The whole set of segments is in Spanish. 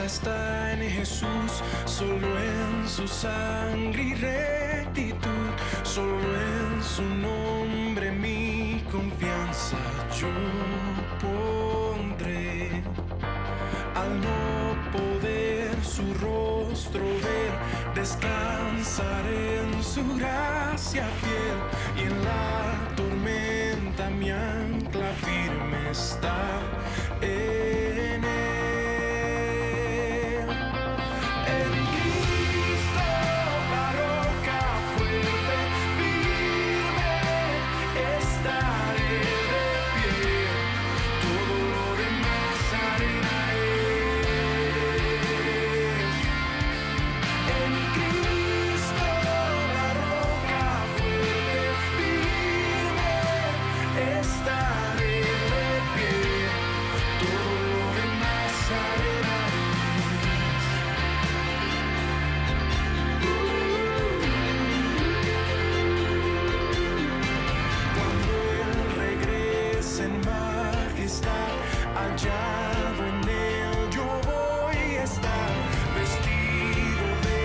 esperanza está en Jesús, solo en su sangre y rectitud, solo en su nombre mi confianza yo pondré. Al no poder su rostro ver, descansaré en su gracia fiel, y en la tormenta mi ancla firme está en él. En Cristo la roca fuerte, firme, estaré de pie, todo lo demás arena es. En Cristo la roca fuerte, firme, estaré de pie, todo lo demás arena es. Cuando Él regrese en majestad, hallado en Él yo voy a estar, vestido de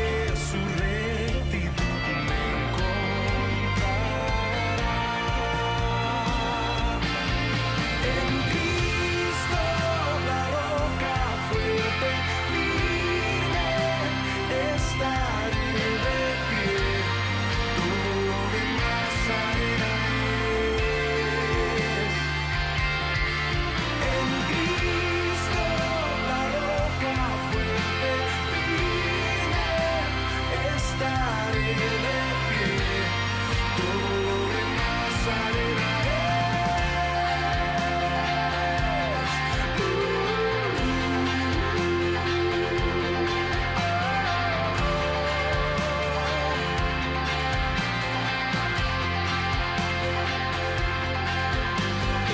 su rectitud me encontrará. En Cristo la roca fuerte, firme, estaré de pie, todo lo demás arena es. En Cristo la roca fuerte, firme, estaré de pie, todo lo demás arena es.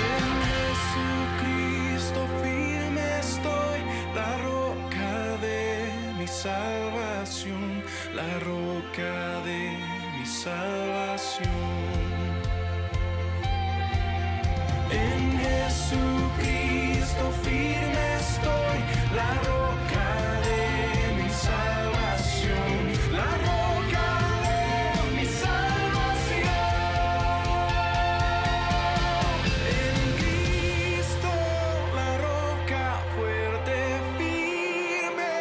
En Jesucristo firme estoy, la roca de mi salvación, la roca de mi salvación. En Jesucristo firme estoy, la roca de mi salvación, la roca de mi salvación. En Cristo la roca fuerte, firme,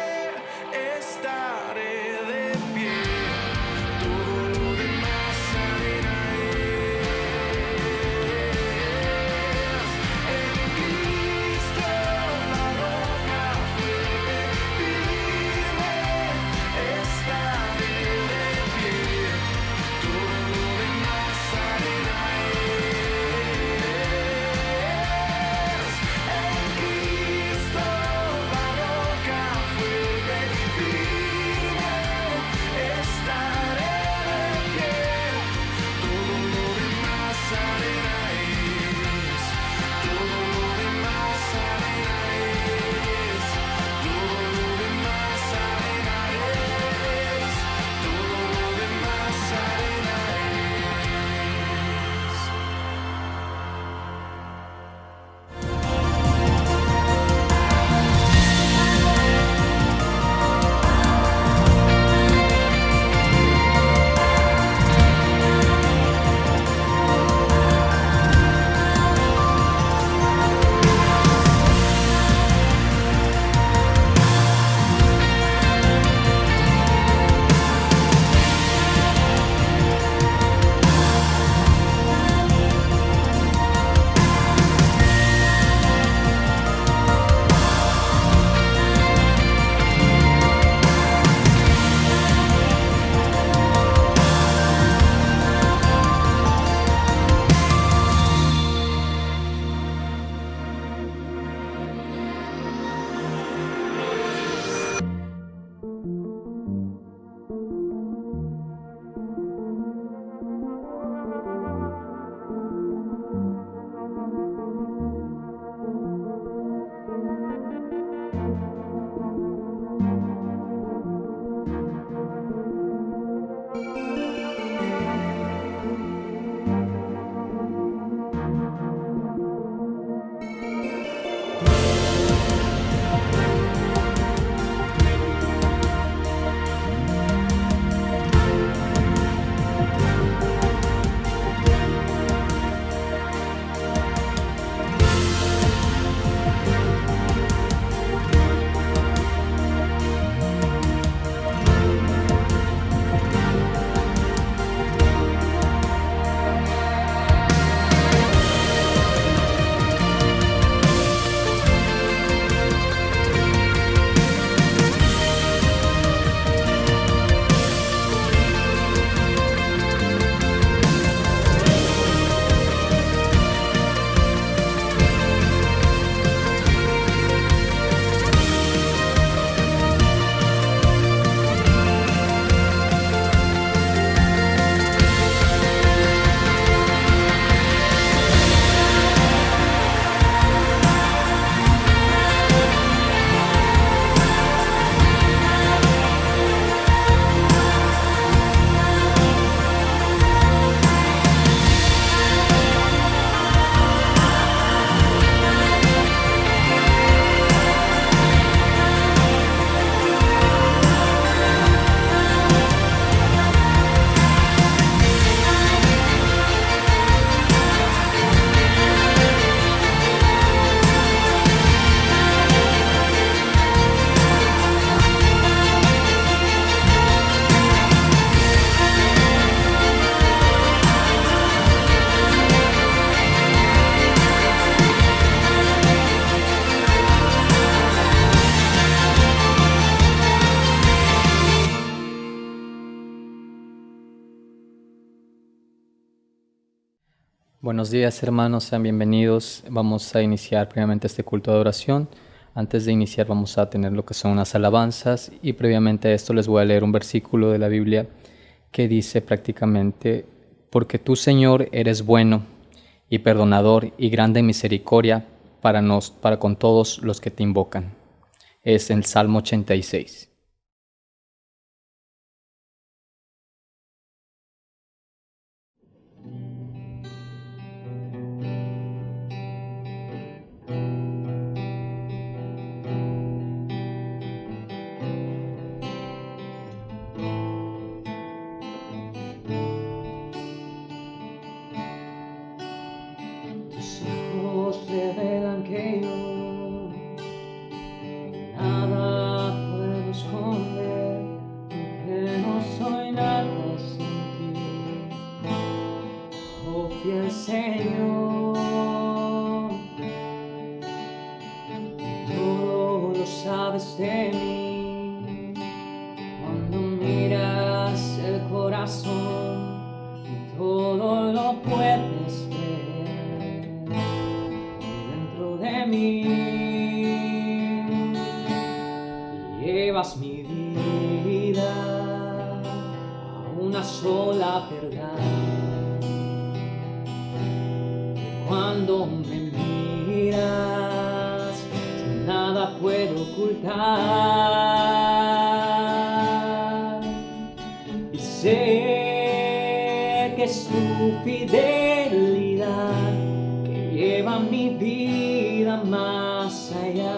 estaré de pie, todo lo demás arena es. En Cristo la roca Buenos días, hermanos, sean bienvenidos. Vamos a iniciar primeramente este culto de oración. Antes de iniciar vamos a tener lo que son unas alabanzas y previamente a esto les voy a leer un versículo de la Biblia que dice prácticamente: porque tú, Señor, eres bueno y perdonador y grande en misericordia para con todos los que te invocan. Es el Salmo 86. Tus ojos revelan que yo nada puedo esconder, que no soy nada sin ti. Oh fiel Señor, todo lo sabes de mí. Cuando miras el corazón, todo lo puedes ver dentro de mí. Llevas mi vida a una sola verdad. Cuando me miras, yo nada puedo ocultar. Y sé que es tu fidelidad que lleva mi vida más allá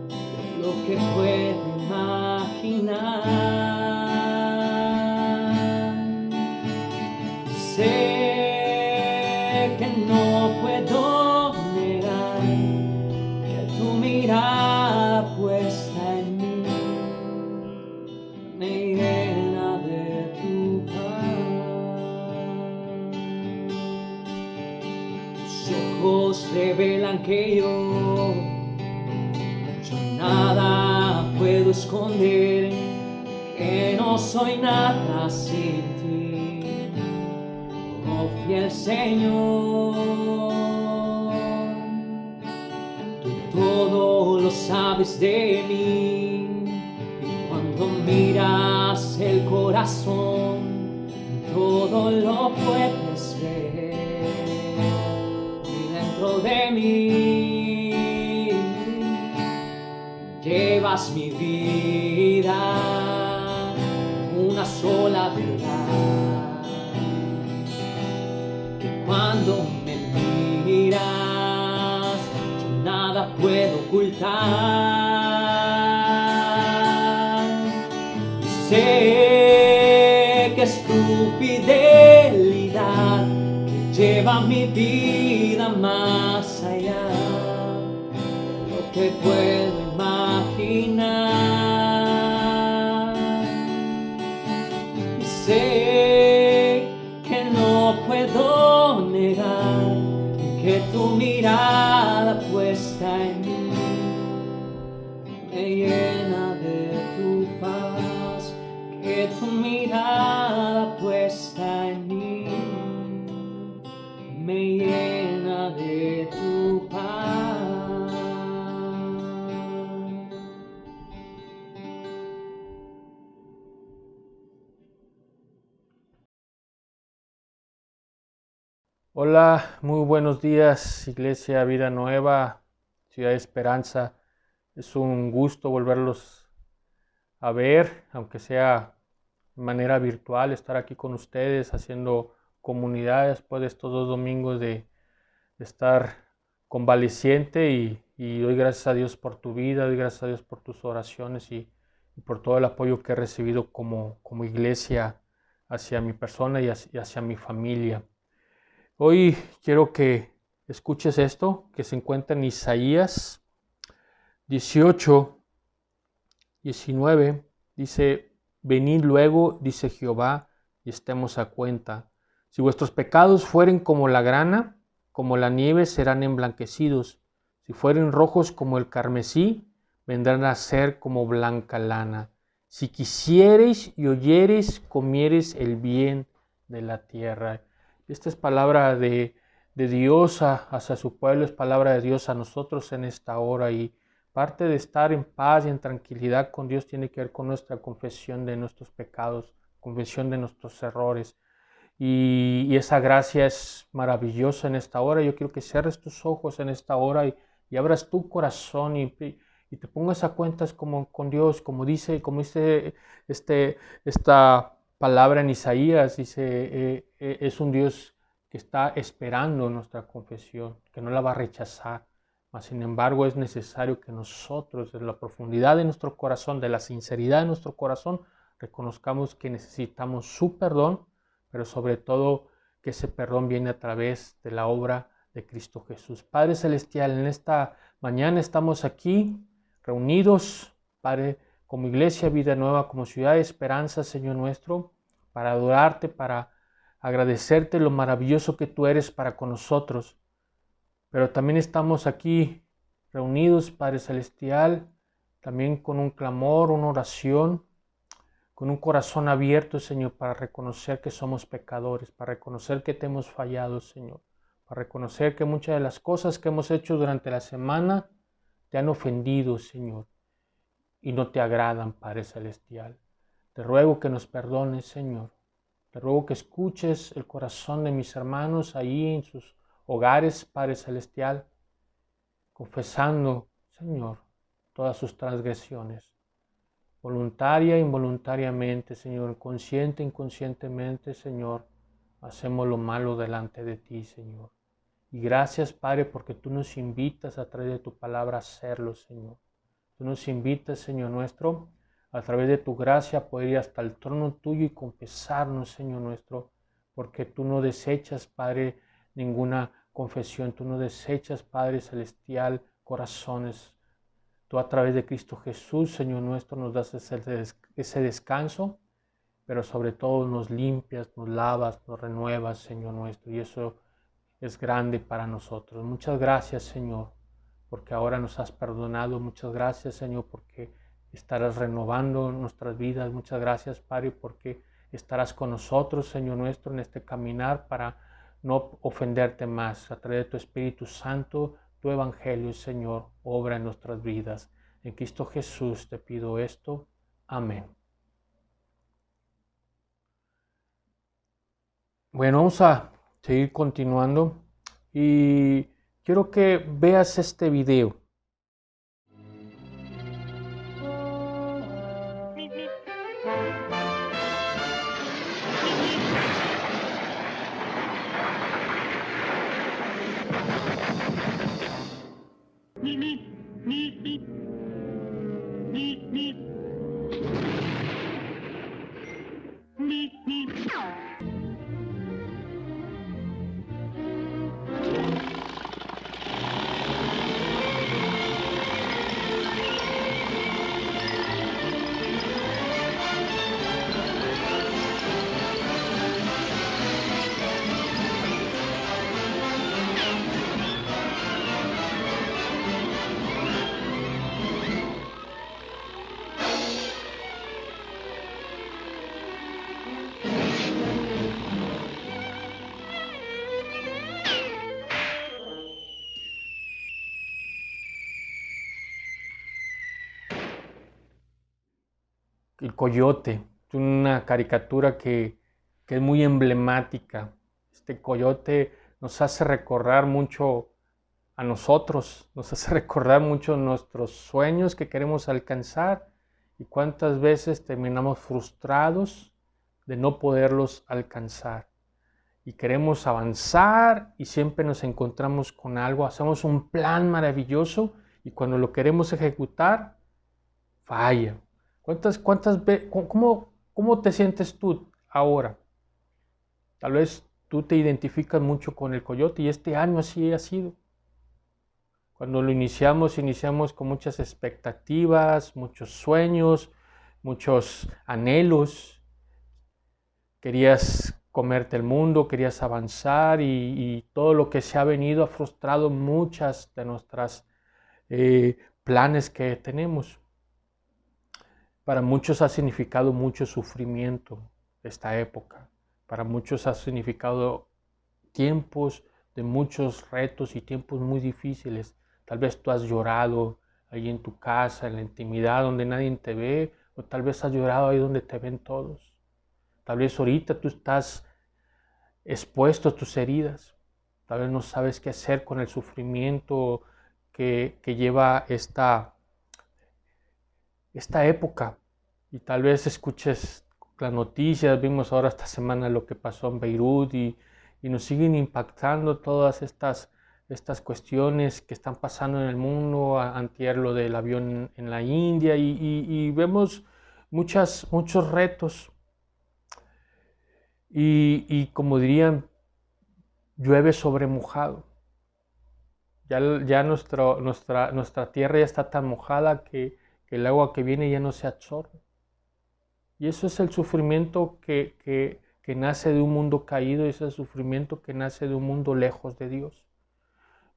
de lo que puedo imaginar. Sé que no puedo negar que tu mirada puesta en mí me llena de tu paz. Tus ojos revelan que yo nada puedo esconder, que no soy nada sin ti. Oh fiel Señor, tú todo lo sabes de mí, y cuando miras el corazón, todo lo puedes ver dentro de mí. Llevas mi vida una sola verdad, que cuando me miras yo nada puedo ocultar. Y sé que es tu fidelidad que lleva mi vida más allá de lo que puedo imaginar. Y sé que no puedo negar que tu mirada puesta en mí me llena de tu paz, que tu mirada puesta en mí me llena de tu paz. Hola, muy buenos días, Iglesia Vida Nueva, Ciudad de Esperanza. Es un gusto volverlos a ver, aunque sea de manera virtual, estar aquí con ustedes haciendo comunidad después de estos 2 domingos de estar convaleciente y doy gracias a Dios por tu vida, doy gracias a Dios por tus oraciones y por todo el apoyo que he recibido como iglesia hacia mi persona y hacia mi familia. Hoy quiero que escuches esto, que se encuentra en Isaías 18, 19. Dice: venid luego, dice Jehová, y estemos a cuenta. Si vuestros pecados fueren como la grana, como la nieve serán emblanquecidos. Si fueren rojos como el carmesí, vendrán a ser como blanca lana. Si quisiereis y oyereis, comiereis el bien de la tierra. Esta es palabra de Dios hacia su pueblo, es palabra de Dios a nosotros en esta hora, y parte de estar en paz y en tranquilidad con Dios tiene que ver con nuestra confesión de nuestros pecados, confesión de nuestros errores. Y esa gracia es maravillosa en esta hora. Yo quiero que cierres tus ojos en esta hora y abras tu corazón y te pongas a cuentas con Dios, como dice esta palabra en Isaías. Dice, es un Dios que está esperando nuestra confesión, que no la va a rechazar. Mas, sin embargo, es necesario que nosotros, desde la profundidad de nuestro corazón, de la sinceridad de nuestro corazón, reconozcamos que necesitamos su perdón, pero sobre todo que ese perdón viene a través de la obra de Cristo Jesús. Padre Celestial, en esta mañana estamos aquí reunidos, Padre, como Iglesia Vida Nueva, como Ciudad de Esperanza, Señor nuestro, para adorarte, para agradecerte lo maravilloso que tú eres para con nosotros. Pero también estamos aquí reunidos, Padre Celestial, también con un clamor, una oración, con un corazón abierto, Señor, para reconocer que somos pecadores, para reconocer que te hemos fallado, Señor, para reconocer que muchas de las cosas que hemos hecho durante la semana te han ofendido, Señor, y no te agradan, Padre Celestial. Te ruego que nos perdones, Señor. Te ruego que escuches el corazón de mis hermanos ahí en sus hogares, Padre Celestial, confesando, Señor, todas sus transgresiones. Voluntaria e involuntariamente, Señor, consciente e inconscientemente, Señor, hacemos lo malo delante de ti, Señor. Y gracias, Padre, porque tú nos invitas a través de tu palabra a hacerlo, Señor. Tú nos invitas, Señor nuestro, a través de tu gracia a poder ir hasta el trono tuyo y confesarnos, Señor nuestro, porque tú no desechas, Padre, ninguna confesión. Tú no desechas, Padre Celestial, corazones. Tú a través de Cristo Jesús, Señor nuestro, nos das ese descanso, pero sobre todo nos limpias, nos lavas, nos renuevas, Señor nuestro, y eso es grande para nosotros. Muchas gracias, Señor, porque ahora nos has perdonado. Muchas gracias, Señor, porque estarás renovando nuestras vidas. Muchas gracias, Padre, porque estarás con nosotros, Señor nuestro, en este caminar para no ofenderte más. A través de tu Espíritu Santo, tu Evangelio, Señor, obra en nuestras vidas. En Cristo Jesús te pido esto. Amén. Bueno, vamos a seguir continuando y quiero que veas este video. El coyote, es una caricatura que es muy emblemática. Este coyote nos hace recordar mucho a nosotros, nos hace recordar mucho nuestros sueños que queremos alcanzar y cuántas veces terminamos frustrados de no poderlos alcanzar. Y queremos avanzar y siempre nos encontramos con algo, hacemos un plan maravilloso y cuando lo queremos ejecutar, falla. ¿Cómo te sientes tú ahora? Tal vez tú te identificas mucho con el coyote y este año así ha sido. Cuando lo iniciamos con muchas expectativas, muchos sueños, muchos anhelos. Querías comerte el mundo, querías avanzar y todo lo que se ha venido ha frustrado muchas de nuestras planes que tenemos. Para muchos ha significado mucho sufrimiento esta época. Para muchos ha significado tiempos de muchos retos y tiempos muy difíciles. Tal vez tú has llorado ahí en tu casa, en la intimidad donde nadie te ve, o tal vez has llorado ahí donde te ven todos. Tal vez ahorita tú estás expuesto a tus heridas. Tal vez no sabes qué hacer con el sufrimiento que lleva esta época. Y tal vez escuches las noticias, vimos ahora esta semana lo que pasó en Beirut y nos siguen impactando todas estas cuestiones que están pasando en el mundo. Antier lo del avión en la India y vemos muchos retos. Y como dirían, llueve sobre mojado. Ya nuestra tierra ya está tan mojada que el agua que viene ya no se absorbe. Y eso es el sufrimiento que nace de un mundo caído, ese es el sufrimiento que nace de un mundo lejos de Dios.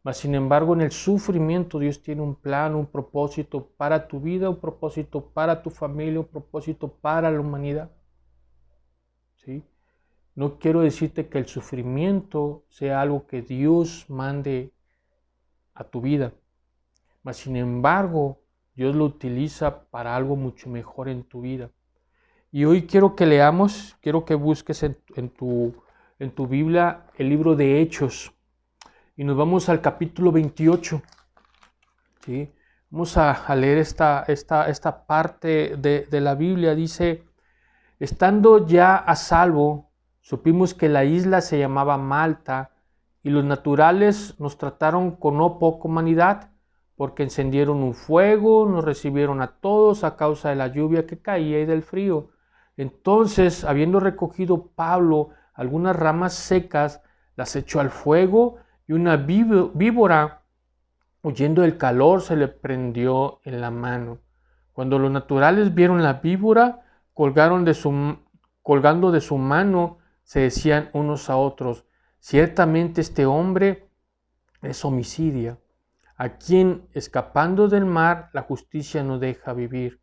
Mas sin embargo, en el sufrimiento Dios tiene un plan, un propósito para tu vida, un propósito para tu familia, un propósito para la humanidad. ¿Sí? No quiero decirte que el sufrimiento sea algo que Dios mande a tu vida, mas sin embargo, Dios lo utiliza para algo mucho mejor en tu vida. Y hoy quiero que leamos, quiero que busques en tu Biblia el libro de Hechos. Y nos vamos al capítulo 28. ¿Sí? Vamos a leer esta parte de la Biblia. Dice, estando ya a salvo, supimos que la isla se llamaba Malta y los naturales nos trataron con no poca humanidad, porque encendieron un fuego, nos recibieron a todos a causa de la lluvia que caía y del frío. Entonces, habiendo recogido Pablo algunas ramas secas, las echó al fuego y una víbora, huyendo del calor, se le prendió en la mano. Cuando los naturales vieron la víbora, colgando de su mano, se decían unos a otros, ciertamente este hombre es homicida, a quien, escapando del mar, la justicia no deja vivir.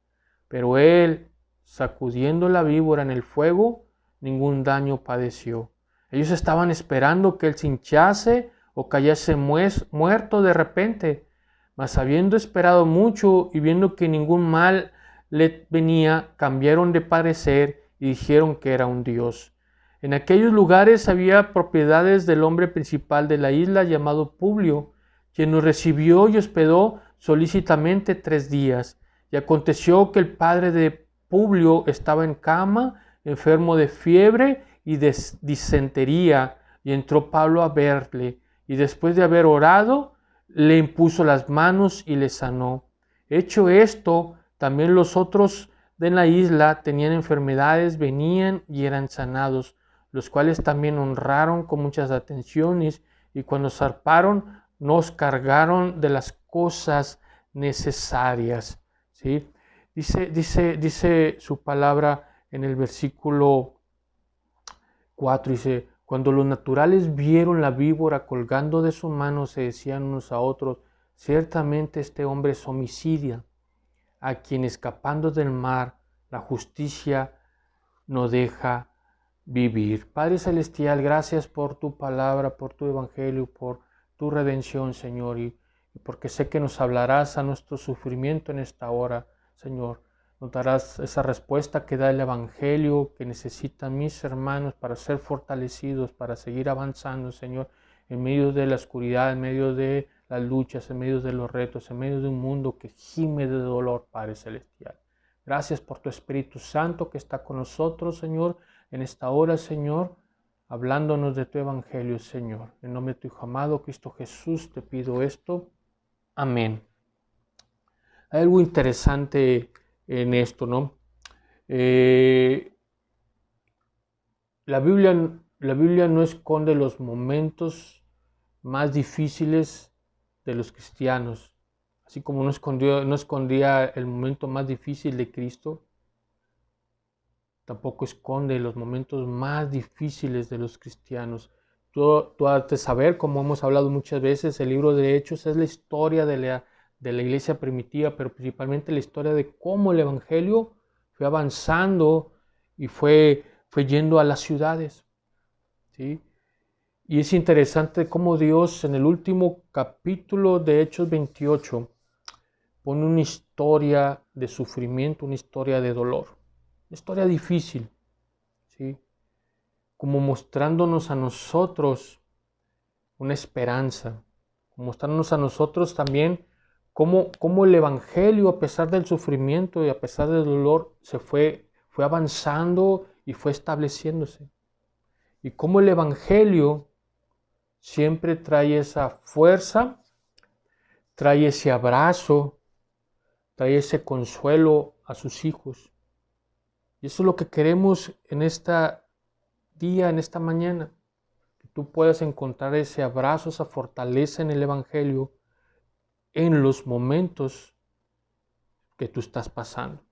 Pero él, sacudiendo la víbora en el fuego, ningún daño padeció. Ellos estaban esperando que él se hinchase o cayese muerto de repente, mas habiendo esperado mucho y viendo que ningún mal le venía, cambiaron de parecer y dijeron que era un dios. En aquellos lugares había propiedades del hombre principal de la isla llamado Publio, quien nos recibió y hospedó solícitamente 3 días. Y aconteció que el padre de Publio estaba en cama, enfermo de fiebre y de disentería, y entró Pablo a verle, y después de haber orado, le impuso las manos y le sanó. Hecho esto, también los otros de la isla tenían enfermedades, venían y eran sanados, los cuales también honraron con muchas atenciones, y cuando zarparon, nos cargaron de las cosas necesarias. ¿Sí? Dice su palabra en el versículo 4, dice, cuando los naturales vieron la víbora colgando de su mano, se decían unos a otros, ciertamente este hombre es homicida, a quien escapando del mar, la justicia no deja vivir. Padre Celestial, gracias por tu palabra, por tu evangelio, por tu redención, Señor, y porque sé que nos hablarás a nuestro sufrimiento en esta hora, Señor. Nos darás esa respuesta que da el evangelio que necesitan mis hermanos para ser fortalecidos, para seguir avanzando, Señor, en medio de la oscuridad, en medio de las luchas, en medio de los retos, en medio de un mundo que gime de dolor, Padre Celestial. Gracias por tu Espíritu Santo que está con nosotros, Señor, en esta hora, Señor, hablándonos de tu evangelio, Señor. En nombre de tu Hijo amado, Cristo Jesús, te pido esto. Amén. Hay algo interesante en esto, ¿no? La Biblia no esconde los momentos más difíciles de los cristianos, así como no escondía el momento más difícil de Cristo, tampoco esconde los momentos más difíciles de los cristianos. Tú has de saber, como hemos hablado muchas veces, el libro de Hechos es la historia de la iglesia primitiva, pero principalmente la historia de cómo el evangelio fue avanzando y fue yendo a las ciudades, ¿sí? Y es interesante cómo Dios en el último capítulo de Hechos 28 pone una historia de sufrimiento, una historia de dolor, una historia difícil, ¿sí? Como mostrándonos a nosotros una esperanza, mostrándonos a nosotros también cómo el Evangelio, a pesar del sufrimiento y a pesar del dolor, fue avanzando y fue estableciéndose. Y cómo el Evangelio siempre trae esa fuerza, trae ese abrazo, trae ese consuelo a sus hijos. Y eso es lo que queremos en este día, en esta mañana. Que tú puedas encontrar ese abrazo, esa fortaleza en el Evangelio en los momentos que tú estás pasando.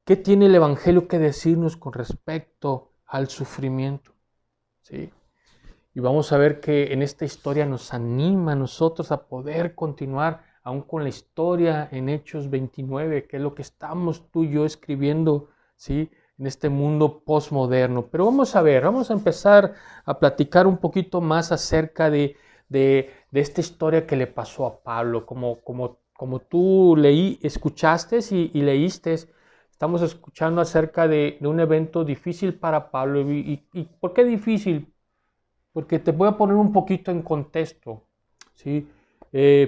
¿Qué tiene el Evangelio que decirnos con respecto al sufrimiento? ¿Sí? Y vamos a ver que en esta historia nos anima a nosotros a poder continuar aún con la historia en Hechos 29, que es lo que estamos tú y yo escribiendo, ¿sí? En este mundo postmoderno. Pero vamos a empezar a platicar un poquito más acerca de esta historia que le pasó a Pablo. Como tú escuchaste y leíste, estamos escuchando acerca de un evento difícil para Pablo. ¿Y por qué difícil? Porque te voy a poner un poquito en contexto, ¿sí?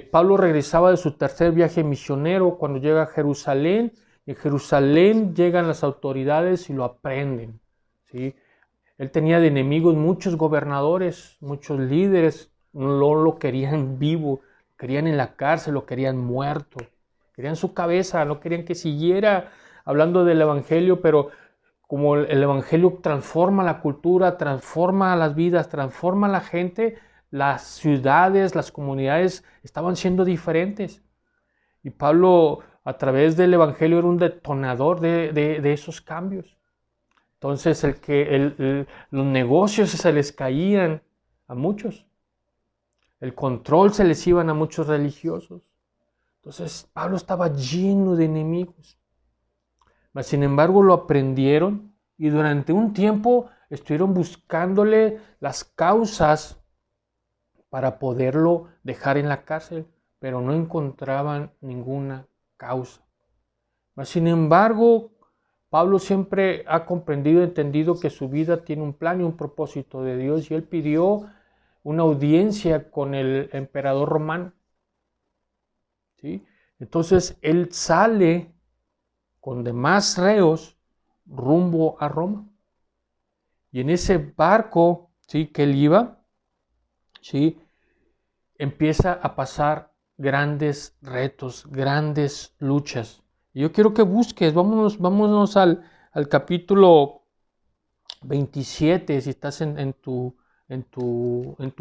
Pablo regresaba de su tercer viaje misionero cuando llega a Jerusalén. En Jerusalén llegan las autoridades y lo aprenden, ¿sí? Él tenía de enemigos muchos gobernadores, muchos líderes, no lo querían vivo, lo querían en la cárcel, lo querían muerto, querían su cabeza, no querían que siguiera hablando del Evangelio, pero como el Evangelio transforma la cultura, transforma las vidas, transforma la gente, las ciudades, las comunidades estaban siendo diferentes. Y Pablo, a través del Evangelio, era un detonador de esos cambios. Entonces, los negocios se les caían a muchos. El control se les iban a muchos religiosos. Entonces, Pablo estaba lleno de enemigos. Mas, sin embargo, lo aprendieron y durante un tiempo estuvieron buscándole las causas para poderlo dejar en la cárcel, pero no encontraban ninguna causa. Mas, sin embargo, Pablo siempre ha comprendido y entendido que su vida tiene un plan y un propósito de Dios, y él pidió una audiencia con el emperador romano, ¿sí? Entonces él sale con demás reos rumbo a Roma. Y en ese barco, ¿sí?, que él iba, ¿sí?, empieza a pasar grandes retos, grandes luchas. Y yo quiero que busques, vámonos al capítulo 27, si estás en tu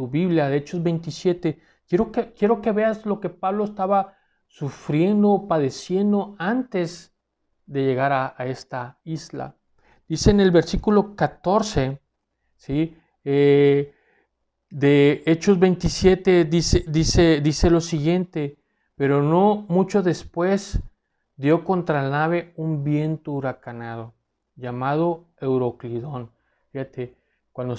Biblia, de Hechos 27. Quiero que veas lo que Pablo estaba sufriendo, padeciendo antes de llegar a esta isla. Dice en el versículo 14, ¿sí?, de Hechos 27, dice lo siguiente: pero no mucho después dio contra la nave un viento huracanado llamado Euroclidón. Fíjate, cuando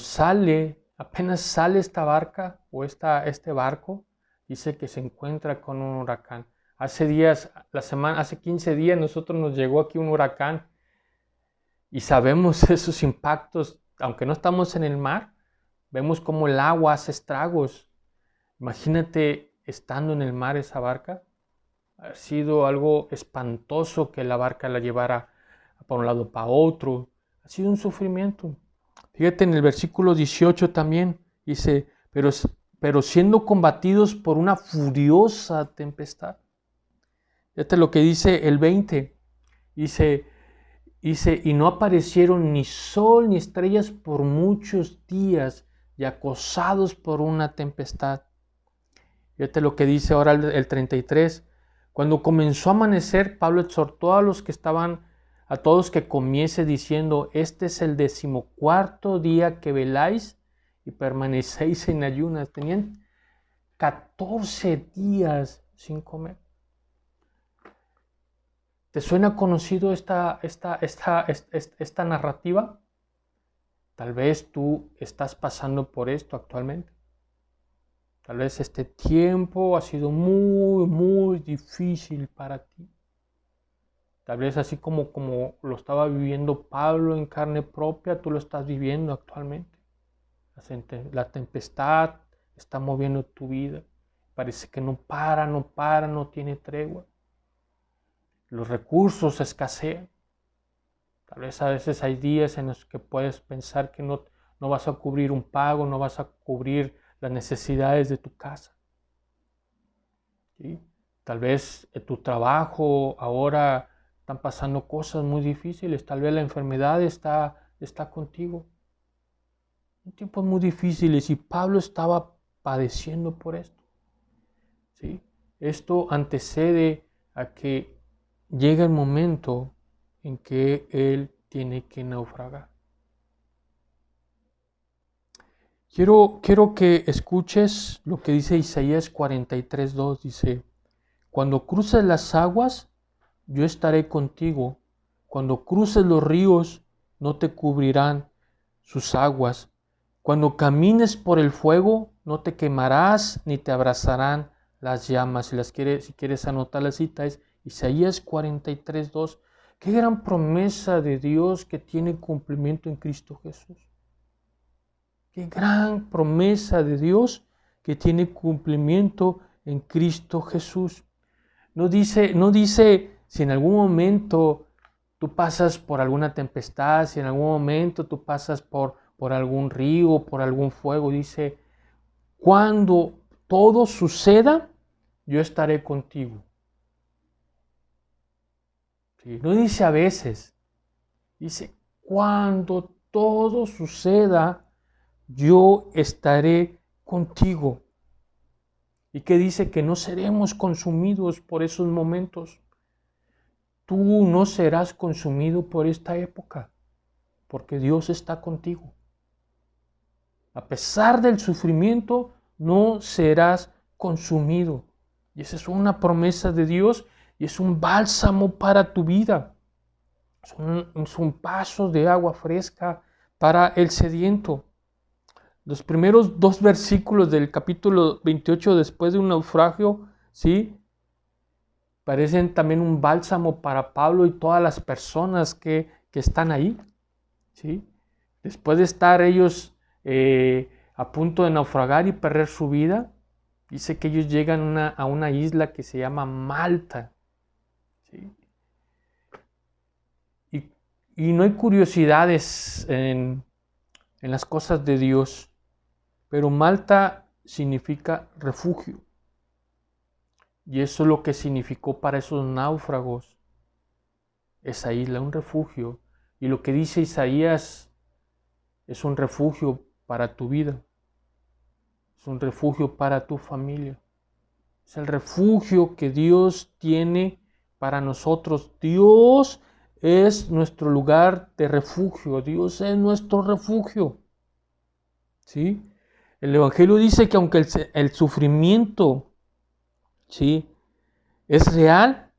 apenas sale esta barca o este barco, dice que se encuentra con un huracán. Hace 15 días nosotros nos llegó aquí un huracán y sabemos esos impactos, aunque no estamos en el mar, vemos cómo el agua hace estragos. Imagínate estando en el mar esa barca. Ha sido algo espantoso que la barca la llevara para un lado, para otro. Ha sido un sufrimiento. Fíjate en el versículo 18 también, dice, pero siendo combatidos por una furiosa tempestad. Fíjate lo que dice el 20. Dice, y no aparecieron ni sol ni estrellas por muchos días, y acosados por una tempestad. Fíjate lo que dice ahora el 33. Cuando comenzó a amanecer, Pablo exhortó a todos que comiese diciendo: este es el 14º día que veláis y permanecéis en ayunas. Tenían 14 días sin comer. ¿Te suena conocido esta narrativa? Tal vez tú estás pasando por esto actualmente. Tal vez este tiempo ha sido muy, muy difícil para ti. Tal vez así como lo estaba viviendo Pablo en carne propia, tú lo estás viviendo actualmente. La tempestad está moviendo tu vida. Parece que no para, no tiene tregua. Los recursos escasean. Tal vez a veces hay días en los que puedes pensar que no vas a cubrir un pago, no vas a cubrir las necesidades de tu casa. ¿Sí? Tal vez en tu trabajo ahora están pasando cosas muy difíciles, tal vez la enfermedad está contigo. En tiempos muy difíciles y Pablo estaba padeciendo por esto. ¿Sí? Esto antecede a que llegue el momento en que él tiene que naufragar. Quiero que escuches lo que dice Isaías 43:2. Dice: cuando cruces las aguas, yo estaré contigo. Cuando cruces los ríos, no te cubrirán sus aguas. Cuando camines por el fuego, no te quemarás ni te abrazarán las llamas. Si quieres anotar la cita, es Isaías 43:2. Qué gran promesa de Dios que tiene cumplimiento en Cristo Jesús. Qué gran promesa de Dios que tiene cumplimiento en Cristo Jesús. No dice si en algún momento tú pasas por alguna tempestad, si en algún momento tú pasas por algún río, por algún fuego. Dice, cuando todo suceda, yo estaré contigo. ¿Sí? No dice a veces, dice, cuando todo suceda, yo estaré contigo. Y que dice que no seremos consumidos por esos momentos. Tú no serás consumido por esta época, porque Dios está contigo. A pesar del sufrimiento, no serás consumido. Y esa es una promesa de Dios y es un bálsamo para tu vida. Es un vaso de agua fresca para el sediento. Los primeros 2 versículos del capítulo 28, después de un naufragio, ¿sí?, parecen también un bálsamo para Pablo y todas las personas que están ahí. ¿Sí? Después de estar ellos a punto de naufragar y perder su vida, dice que ellos llegan a una isla que se llama Malta. ¿Sí? Y no hay curiosidades en las cosas de Dios, pero Malta significa refugio. Y eso es lo que significó para esos náufragos esa isla, un refugio. Y lo que dice Isaías es un refugio para tu vida. Es un refugio para tu familia. Es el refugio que Dios tiene para nosotros. Dios es nuestro lugar de refugio. Dios es nuestro refugio. ¿Sí? El Evangelio dice que aunque el sufrimiento, ¿sí?, es real,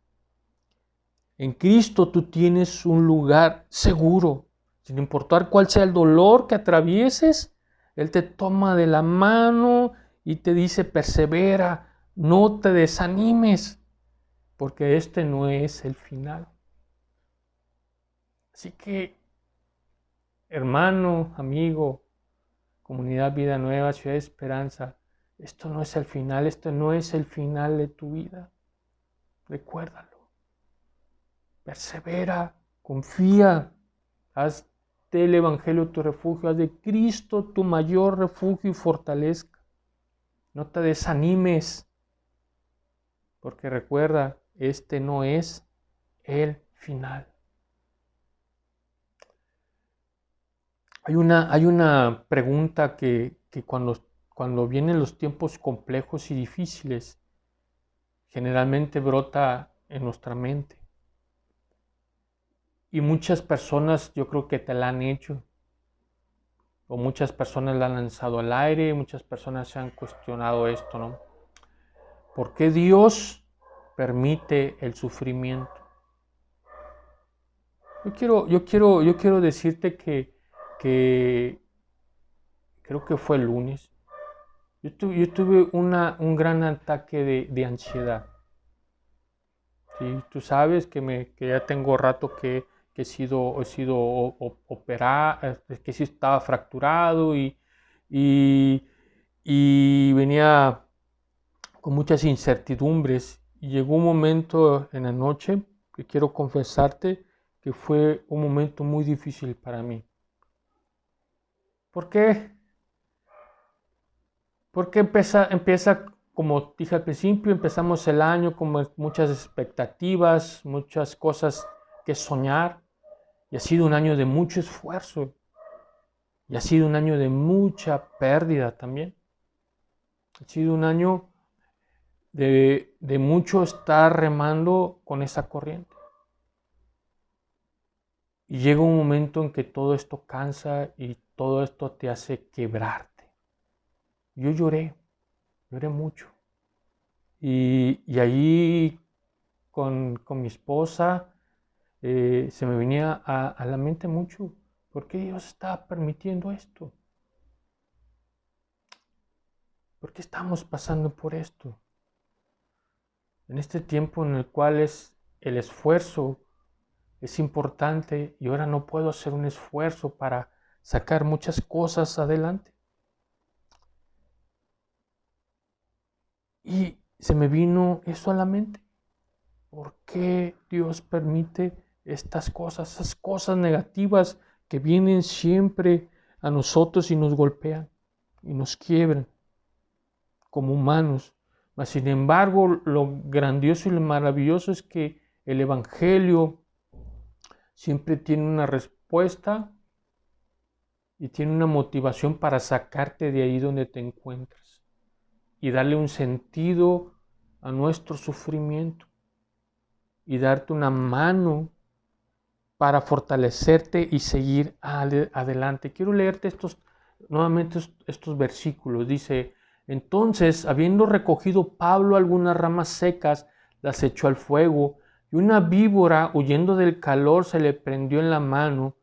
en Cristo tú tienes un lugar seguro. Sin importar cuál sea el dolor que atravieses, Él te toma de la mano y te dice, persevera, no te desanimes, porque este no es el final. Así que, hermano, amigo, Comunidad Vida Nueva, Ciudad de Esperanza, esto no es el final, esto no es el final de tu vida. Recuérdalo. Persevera, confía, haz del Evangelio tu refugio, haz de Cristo tu mayor refugio y fortalezca. No te desanimes, porque recuerda, este no es el final. Hay una pregunta que cuando vienen los tiempos complejos y difíciles, generalmente brota en nuestra mente. Y muchas personas yo creo que te la han hecho. O muchas personas la han lanzado al aire, muchas personas se han cuestionado esto, ¿no? ¿Por qué Dios permite el sufrimiento? Yo quiero decirte que que creo que fue el lunes, yo tuve un gran ataque de ansiedad. ¿Sí? Tú sabes que ya tengo rato que he sido operado, que sí estaba fracturado y venía con muchas incertidumbres. Y llegó un momento en la noche que quiero confesarte que fue un momento muy difícil para mí. ¿Por qué? Porque empieza, como dije al principio, empezamos el año con muchas expectativas, muchas cosas que soñar, y ha sido un año de mucho esfuerzo, y ha sido un año de mucha pérdida también. Ha sido un año de mucho estar remando con esa corriente. Y llega un momento en que todo esto cansa y todo esto te hace quebrarte. Yo lloré mucho. Y ahí con mi esposa se me venía a la mente mucho. ¿Por qué Dios está permitiendo esto? ¿Por qué estamos pasando por esto? En este tiempo en el cual el esfuerzo es importante y ahora no puedo hacer un esfuerzo para sacar muchas cosas adelante. Y se me vino eso a la mente. ¿Por qué Dios permite estas cosas, esas cosas negativas que vienen siempre a nosotros y nos golpean y nos quiebran como humanos? Mas sin embargo, lo grandioso y lo maravilloso es que el Evangelio siempre tiene una respuesta y tiene una motivación para sacarte de ahí donde te encuentras y darle un sentido a nuestro sufrimiento y darte una mano para fortalecerte y seguir adelante. Quiero leerte nuevamente estos versículos. Dice: entonces, habiendo recogido Pablo algunas ramas secas, las echó al fuego, y una víbora, huyendo del calor, se le prendió en la mano.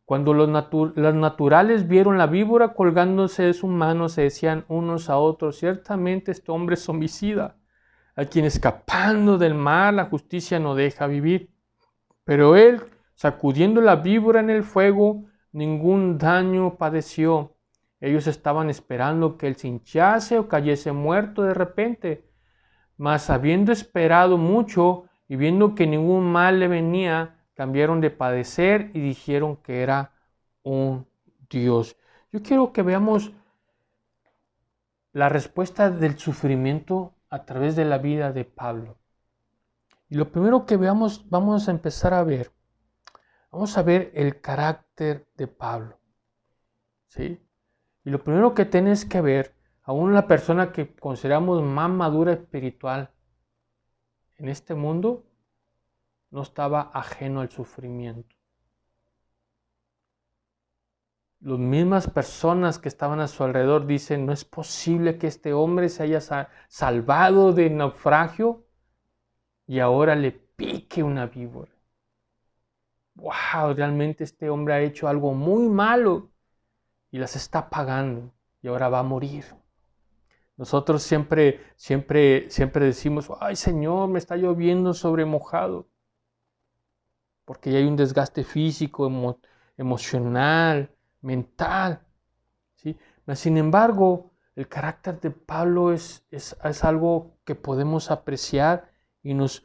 Cuando los naturales vieron la víbora colgándose de su mano, se decían unos a otros: ciertamente este hombre es homicida, a quien escapando del mal la justicia no deja vivir. Pero él, sacudiendo la víbora en el fuego, ningún daño padeció. Ellos estaban esperando que él se hinchase o cayese muerto de repente. Mas habiendo esperado mucho y viendo que ningún mal le venía, cambiaron de padecer y dijeron que era un Dios. Yo quiero que veamos la respuesta del sufrimiento a través de la vida de Pablo. Y lo primero que veamos, vamos a empezar a ver, vamos a ver el carácter de Pablo. ¿Sí? Y lo primero que tienes que ver, aún la persona que consideramos más madura espiritual en este mundo, no estaba ajeno al sufrimiento. Las mismas personas que estaban a su alrededor dicen: no es posible que este hombre se haya salvado de naufragio y ahora le pique una víbora. ¡Wow! Realmente este hombre ha hecho algo muy malo y las está pagando y ahora va a morir. Nosotros siempre decimos: ay, Señor, me está lloviendo sobre mojado. Porque ya hay un desgaste físico, emocional, mental. ¿Sí? Pero sin embargo, el carácter de Pablo es algo que podemos apreciar y nos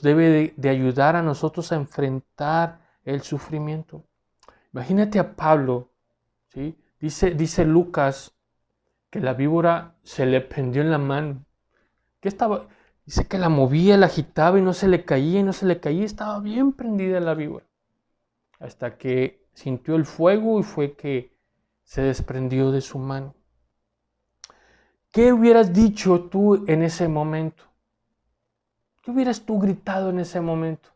debe de ayudar a nosotros a enfrentar el sufrimiento. Imagínate a Pablo, ¿sí? Dice Lucas que la víbora se le prendió en la mano. Dice que la movía, la agitaba y no se le caía, estaba bien prendida la víbora. Hasta que sintió el fuego y fue que se desprendió de su mano. ¿Qué hubieras dicho tú en ese momento? ¿Qué hubieras tú gritado en ese momento?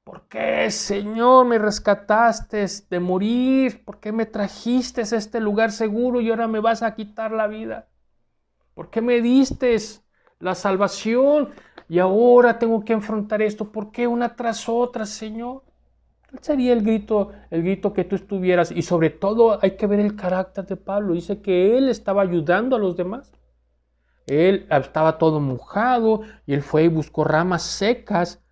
¿Por qué, Señor, me rescataste de morir? ¿Por qué me trajiste a este lugar seguro y ahora me vas a quitar la vida? ¿Por qué me diste la salvación y ahora tengo que enfrentar esto? ¿Por qué una tras otra, Señor? ¿Cuál sería el grito que tú estuvieras? Y sobre todo hay que ver el carácter de Pablo. Dice que él estaba ayudando a los demás. Él estaba todo mojado y él fue y buscó ramas secas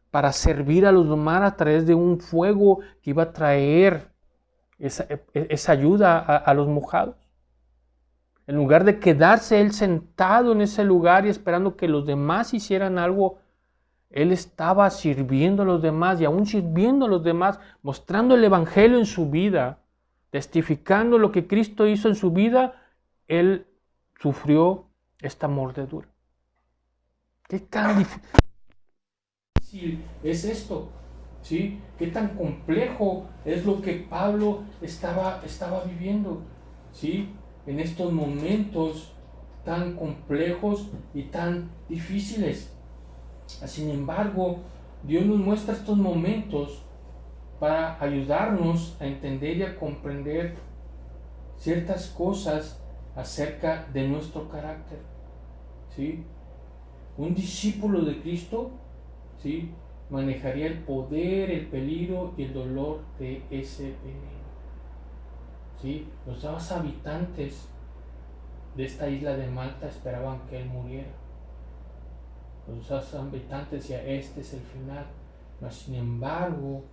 para servir a los demás a través de un fuego que iba a traer esa ayuda a los mojados. En lugar de quedarse él sentado en ese lugar y esperando que los demás hicieran algo, él estaba sirviendo a los demás y aún sirviendo a los demás, mostrando el evangelio en su vida, testificando lo que Cristo hizo en su vida. Él sufrió esta mordedura. ¿Qué tan difícil es esto? ¿Sí? ¿Qué tan complejo es lo que Pablo estaba viviendo? ¿Sí? En estos momentos tan complejos y tan difíciles. Sin embargo, Dios nos muestra estos momentos para ayudarnos a entender y a comprender ciertas cosas acerca de nuestro carácter. ¿Sí? Un discípulo de Cristo, ¿sí?, manejaría el poder, el peligro y el dolor de ese veneno. ¿Sí? Los demás habitantes de esta isla de Malta esperaban que él muriera. Los habitantes decían, este es el final. Mas, sin embargo,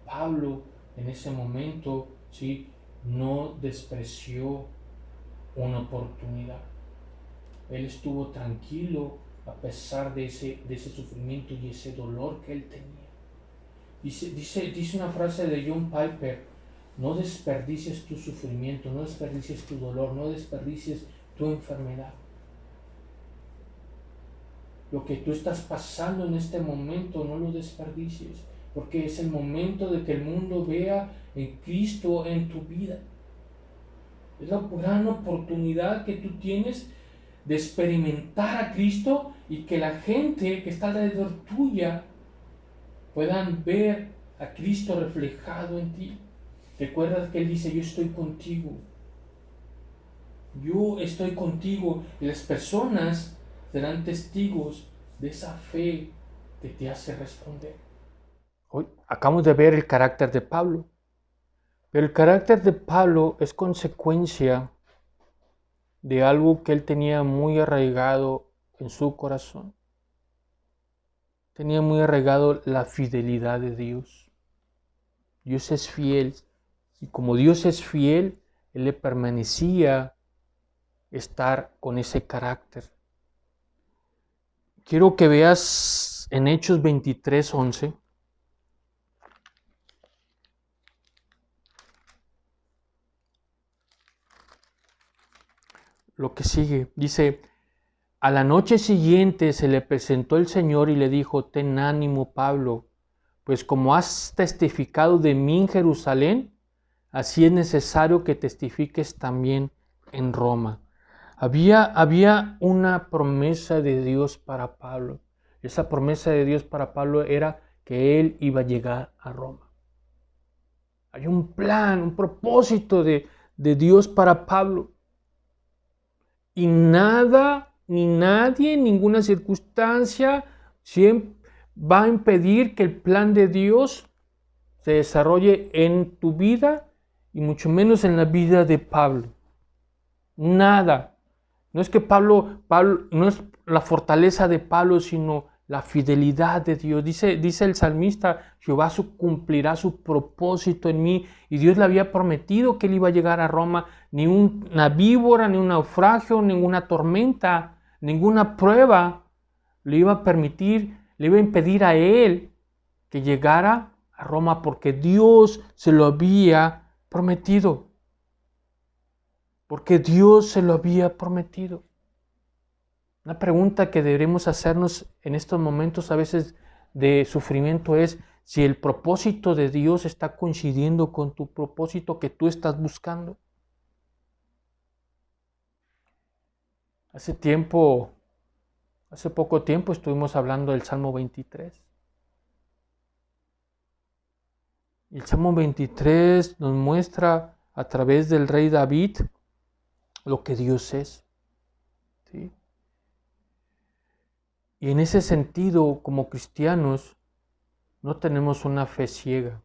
Pablo en ese momento, ¿sí?, no despreció una oportunidad. Él estuvo tranquilo a pesar de ese sufrimiento y ese dolor que él tenía. Dice una frase de John Piper: no desperdicies tu sufrimiento, no desperdicies tu dolor, no desperdicies tu enfermedad. Lo que tú estás pasando en este momento, no lo desperdicies, porque es el momento de que el mundo vea en Cristo en tu vida. Es la gran oportunidad que tú tienes de experimentar a Cristo y que la gente que está alrededor tuya puedan ver a Cristo reflejado en ti. Recuerda que Él dice, yo estoy contigo. Yo estoy contigo. Y las personas serán testigos de esa fe que te hace responder. Hoy acabamos de ver el carácter de Pablo. Pero el carácter de Pablo es consecuencia de algo que él tenía muy arraigado en su corazón. Tenía muy arraigado la fidelidad de Dios. Dios es fiel. Y como Dios es fiel, él le permanecía estar con ese carácter. Quiero que veas en Hechos 23:11. Lo que sigue, dice, a la noche siguiente se le presentó el Señor y le dijo, ten ánimo, Pablo, pues como has testificado de mí en Jerusalén, así es necesario que testifiques también en Roma. Había una promesa de Dios para Pablo. Esa promesa de Dios para Pablo era que él iba a llegar a Roma. Hay un plan, un propósito de Dios para Pablo. Y nada, ni nadie, ninguna circunstancia siempre va a impedir que el plan de Dios se desarrolle en tu vida y mucho menos en la vida de Pablo. Nada. No es que Pablo no es la fortaleza de Pablo, sino la fidelidad de Dios. Dice el salmista, Jehová cumplirá su propósito en mí. Y Dios le había prometido que él iba a llegar a Roma. Ni una víbora, ni un naufragio, ninguna tormenta, ninguna prueba le iba a permitir, le iba a impedir a él que llegara a Roma, porque Dios se lo había prometido. Porque Dios se lo había prometido. Una pregunta que debemos hacernos en estos momentos a veces de sufrimiento es si el propósito de Dios está coincidiendo con tu propósito que tú estás buscando. Hace poco tiempo estuvimos hablando del Salmo 23. Y el Salmo 23 nos muestra a través del rey David lo que Dios es. ¿Sí? Y en ese sentido, como cristianos, no tenemos una fe ciega.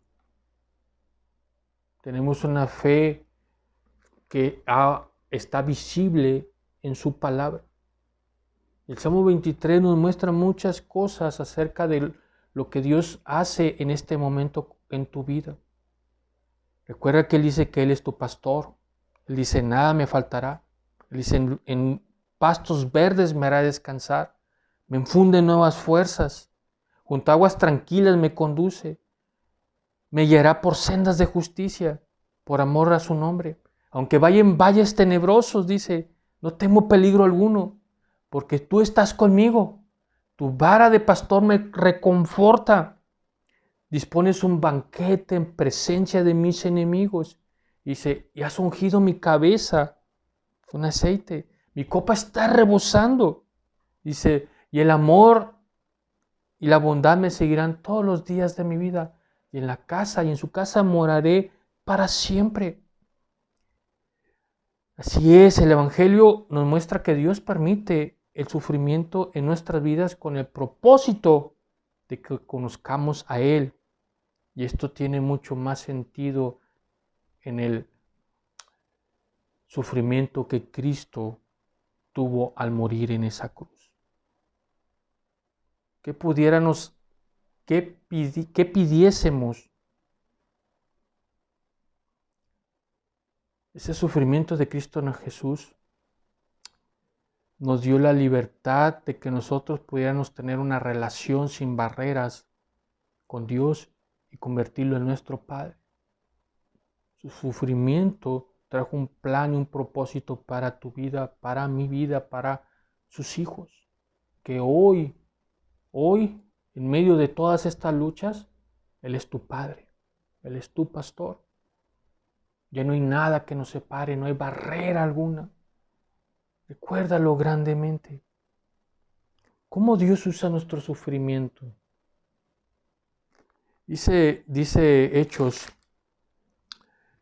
Tenemos una fe que está visible en su palabra. El Salmo 23 nos muestra muchas cosas acerca de lo que Dios hace en este momento en tu vida. Recuerda que Él dice que Él es tu pastor. Él dice, nada me faltará. Él dice, en pastos verdes me hará descansar. Me infunde nuevas fuerzas. Junto a aguas tranquilas me conduce. Me guiará por sendas de justicia, por amor a su nombre. Aunque vaya en valles tenebrosos, dice, no temo peligro alguno, porque tú estás conmigo. Tu vara de pastor me reconforta. Dispones un banquete en presencia de mis enemigos. Dice, y has ungido mi cabeza con aceite. Mi copa está rebosando. Dice, y el amor y la bondad me seguirán todos los días de mi vida. Y en la casa y en su casa moraré para siempre. Así es, el Evangelio nos muestra que Dios permite el sufrimiento en nuestras vidas con el propósito de que conozcamos a Él. Y esto tiene mucho más sentido en el sufrimiento que Cristo tuvo al morir en esa cruz. ¿Qué pidiésemos? Ese sufrimiento de Cristo en Jesús nos dio la libertad de que nosotros pudiéramos tener una relación sin barreras con Dios y convertirlo en nuestro Padre. Su sufrimiento trajo un plan y un propósito para tu vida, para mi vida, para sus hijos. Que hoy, en medio de todas estas luchas, Él es tu Padre, Él es tu pastor. Ya no hay nada que nos separe, no hay barrera alguna. Recuérdalo grandemente. ¿Cómo Dios usa nuestro sufrimiento? Dice Hechos,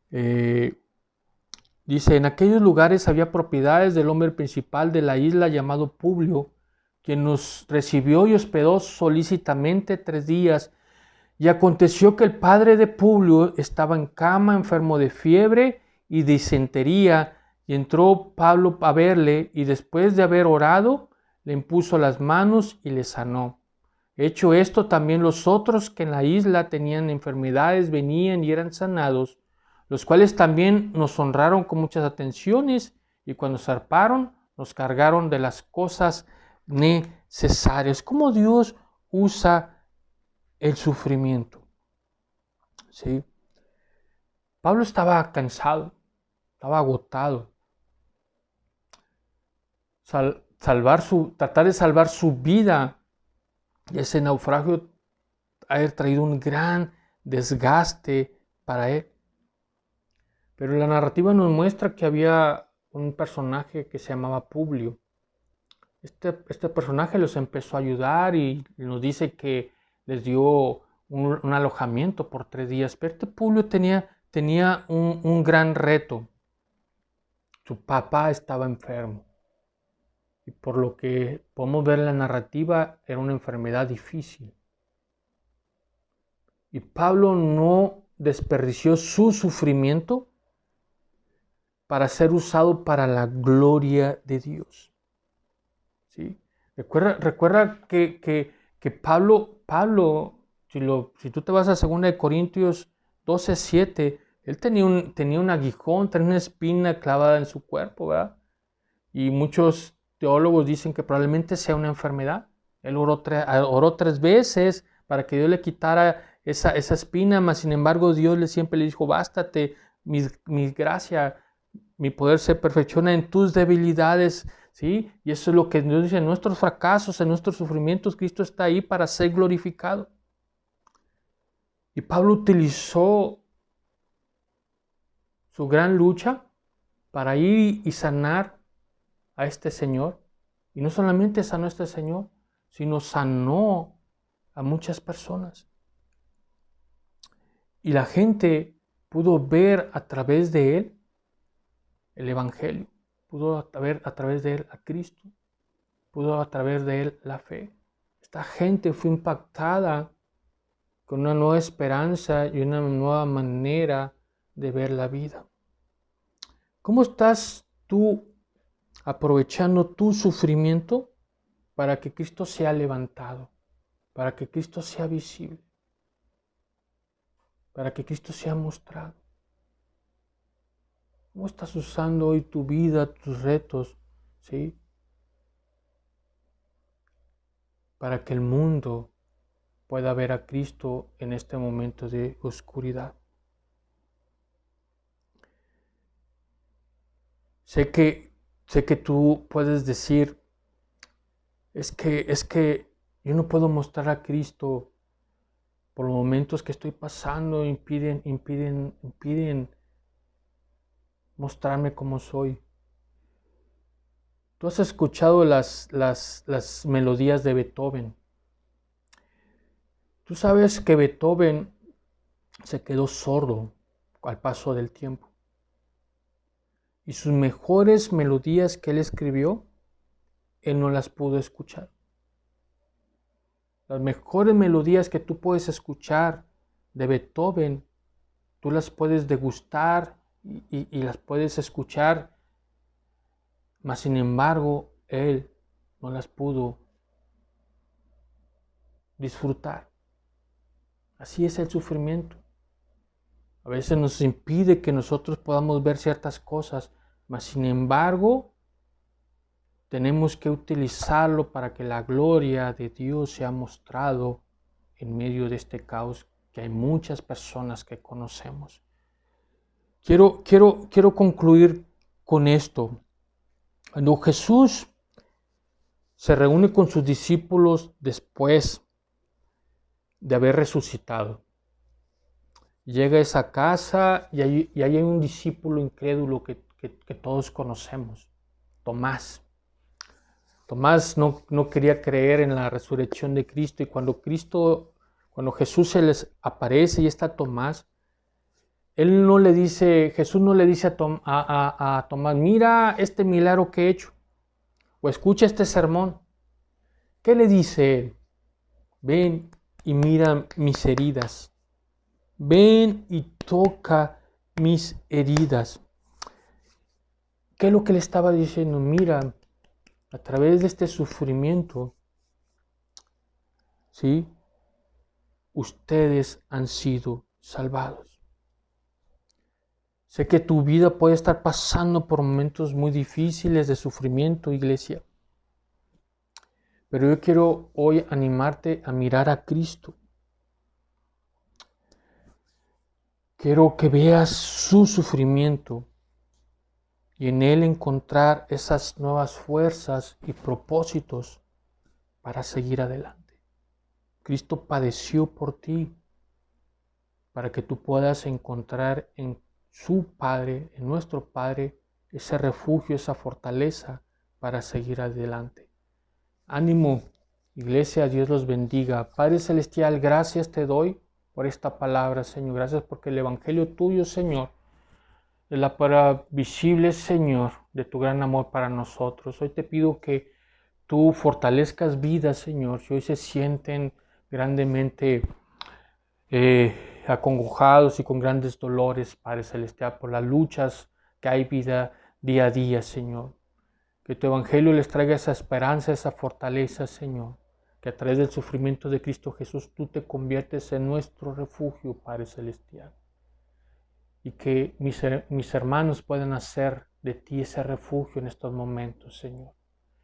dice, en aquellos lugares había propiedades del hombre principal de la isla llamado Publio, quien nos recibió y hospedó solícitamente 3 días. Y aconteció que el padre de Publio estaba en cama, enfermo de fiebre y disentería, y entró Pablo a verle, y después de haber orado, le impuso las manos y le sanó. Hecho esto, también los otros que en la isla tenían enfermedades venían y eran sanados, los cuales también nos honraron con muchas atenciones, y cuando zarparon, nos cargaron de las cosas necesarias. ¿Cómo Dios usa el sufrimiento? ¿Sí? Pablo estaba cansado, estaba agotado. Tratar de salvar su vida de ese naufragio haber traído un gran desgaste para él. Pero la narrativa nos muestra que había un personaje que se llamaba Publio. Este personaje los empezó a ayudar y nos dice que les dio un alojamiento por 3 días. Pero este Publio tenía un gran reto. Su papá estaba enfermo. Y por lo que podemos ver en la narrativa, era una enfermedad difícil. Y Pablo no desperdició su sufrimiento para ser usado para la gloria de Dios. ¿Sí? Recuerda que Pablo, si tú te vas a 2 Corintios 12:7, él tenía un aguijón, tenía una espina clavada en su cuerpo, ¿verdad? Y muchos teólogos dicen que probablemente sea una enfermedad. Él oró 3 veces para que Dios le quitara esa espina, mas sin embargo Dios siempre le dijo, bástate, mi gracia, mi poder se perfecciona en tus debilidades, ¿sí? Y eso es lo que Dios dice, en nuestros fracasos, en nuestros sufrimientos, Cristo está ahí para ser glorificado. Y Pablo utilizó su gran lucha para ir y sanar a este señor. Y no solamente sanó a este señor, sino sanó a muchas personas. Y la gente pudo ver a través de él el Evangelio, pudo ver a través de él a Cristo, pudo a través de él la fe. Esta gente fue impactada con una nueva esperanza y una nueva manera de ver la vida? ¿Cómo estás tú aprovechando tu sufrimiento para que Cristo sea levantado, para que Cristo sea visible, para que Cristo sea mostrado? ¿Cómo estás usando hoy tu vida, tus retos, ¿sí? Para que el mundo pueda ver a Cristo en este momento de oscuridad. Sé que tú puedes decir, es que yo no puedo mostrar a Cristo por los momentos que estoy pasando, impiden mostrarme como soy. Tú has escuchado las melodías de Beethoven. Tú sabes que Beethoven se quedó sordo al paso del tiempo. Y sus mejores melodías que él escribió, él no las pudo escuchar. Las mejores melodías que tú puedes escuchar de Beethoven, tú las puedes degustar y las puedes escuchar, mas sin embargo, él no las pudo disfrutar. Así es el sufrimiento. A veces nos impide que nosotros podamos ver ciertas cosas, mas sin embargo, tenemos que utilizarlo para que la gloria de Dios sea mostrado en medio de este caos que hay muchas personas que conocemos. Quiero concluir con esto. Cuando Jesús se reúne con sus discípulos después de haber resucitado, llega a esa casa y ahí hay un discípulo incrédulo que todos conocemos, Tomás. Tomás no quería creer en la resurrección de Cristo, y cuando Jesús se les aparece y está Tomás, Jesús no le dice a Tomás, mira este milagro que he hecho, o escucha este sermón. ¿Qué le dice él? Ven y mira mis heridas. Ven y toca mis heridas. ¿Qué es lo que le estaba diciendo? Mira, a través de este sufrimiento, ¿sí?, ustedes han sido salvados. Sé que tu vida puede estar pasando por momentos muy difíciles de sufrimiento, iglesia. Pero yo quiero hoy animarte a mirar a Cristo. Quiero que veas su sufrimiento y en Él encontrar esas nuevas fuerzas y propósitos para seguir adelante. Cristo padeció por ti para que tú puedas encontrar en su Padre, en nuestro Padre, ese refugio, esa fortaleza para seguir adelante. Ánimo, iglesia, Dios los bendiga. Padre Celestial, gracias te doy por esta palabra, Señor. Gracias porque el Evangelio tuyo, Señor, es la palabra visible, Señor, de tu gran amor para nosotros. Hoy te pido que tú fortalezcas vidas, Señor, si hoy se sienten grandemente acongojados y con grandes dolores, Padre Celestial, por las luchas que hay vida día a día, Señor. Que tu Evangelio les traiga esa esperanza, esa fortaleza, Señor. Que a través del sufrimiento de Cristo Jesús tú te conviertes en nuestro refugio, Padre Celestial. Y que mis hermanos puedan hacer de ti ese refugio en estos momentos, Señor.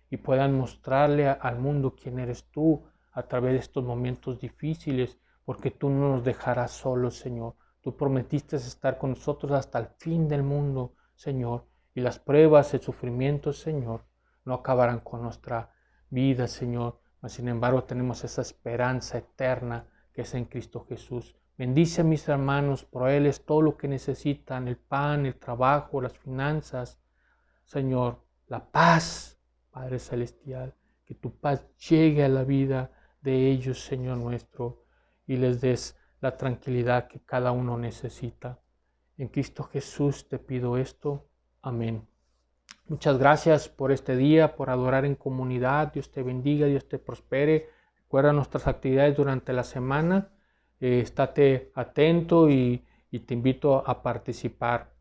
Y puedan mostrarle al mundo quién eres tú a través de estos momentos difíciles, porque tú no nos dejarás solos, Señor. Tú prometiste estar con nosotros hasta el fin del mundo, Señor. Y las pruebas, el sufrimiento, Señor, no acabarán con nuestra vida, Señor. Mas, sin embargo, tenemos esa esperanza eterna que es en Cristo Jesús. Bendice a mis hermanos, proveeles todo lo que necesitan, el pan, el trabajo, las finanzas, Señor, la paz, Padre Celestial. Que tu paz llegue a la vida de ellos, Señor nuestro, y les des la tranquilidad que cada uno necesita. En Cristo Jesús te pido esto. Amén. Muchas gracias por este día, por adorar en comunidad. Dios te bendiga, Dios te prospere. Recuerda nuestras actividades durante la semana. Estate atento y y te invito a participar.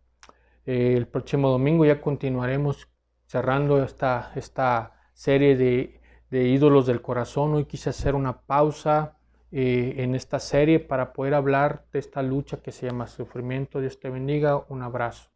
El próximo domingo ya continuaremos cerrando esta serie de ídolos del corazón. Hoy quise hacer una pausa en esta serie para poder hablar de esta lucha que se llama sufrimiento. Dios te bendiga. Un abrazo.